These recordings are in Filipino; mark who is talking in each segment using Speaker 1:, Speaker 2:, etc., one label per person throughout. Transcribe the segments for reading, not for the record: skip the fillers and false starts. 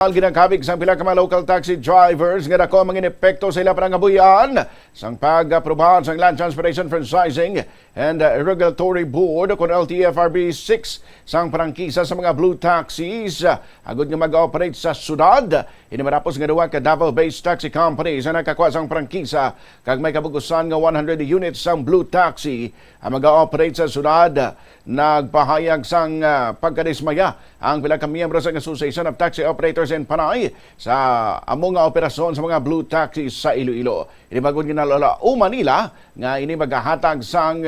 Speaker 1: Ginakabig sa pila ka mga local taxi drivers nga dako mangin epekto sa ila palangabuhian sang pag-aprubar sa Land Transportation Franchising and Regulatory Board kon LTFRB 6 sang prangkisa sa mga blue taxis agud nga mag-operate sa syudad. Ini matapos nga duwa ka Davao-based taxi companies na nakakuha sang prangkisa kag may kabugusan nga 100 units sang blue taxi ang mag-operate sa syudad. Nagpahayag sang pagkadismaya ang pila ka miyembro sa Association of Taxi Operators in Panay sa among nga operasyon sa mga blue taxis sa Iloilo. Ini bagod ginalalauma nila nga ini maghahatag sang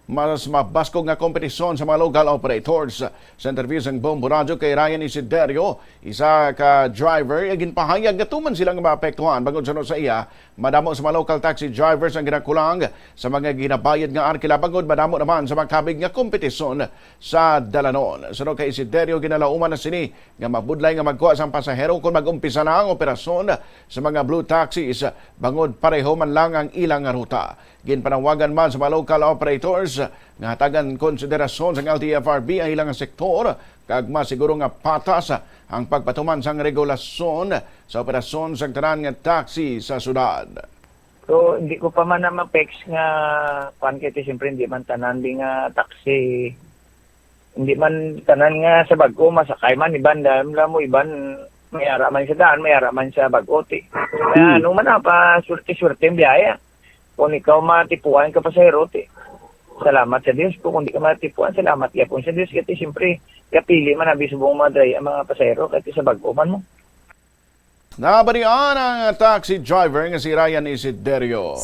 Speaker 1: mas mabaskog nga kompetisyon sa mga local operators. Sa interview sang Bombo Radio kay Ryan Isiderio, isa ka driver, ginpahayag nga tuman silang maapektuhan bagod sa iya, madamo sa mga local taxi drivers ang ginakulang sa mga ginabayad nga arkila bagod madamo naman sa makabig nga kompetisyon sa dalanon. Sunod kay Isiderio, ginalauman na sini nga mabudlay nga magkuha sang pasahero kung mag-umpisa na ang operasyon sa mga blue taxis bangod pareho man lang ang ilang ruta. Ginpanawagan man sa mga local operators nga hatagan konsiderasyon sa LTFRB ang ilang sektor kag masiguro nga patas ang pagpatuman sang regulasyon sa operasyon sa tanan nga taxi sa syudad.
Speaker 2: So hindi ko pa man na ma-pex nga pan kay siyempre hindi man tanan di nga taxi. Hindi man tanan nga sa bag-o masakay man iban dahil mo iban may ara man sa daan, may ara man sa bag-o ti. Kaya nung man pa surti-surti ang biyaya. Kung ikaw matipuan ka pasahero ti. Salamat sa Diyos po. Kung di ka matipuan, salamat ya po sa Diyos. Kasi siyempre, kapili man na bisubong madray ang mga pasahero kasi sa bag-o man mo.
Speaker 1: Nabarian ang taxi driver nga si Ryan Isiderio.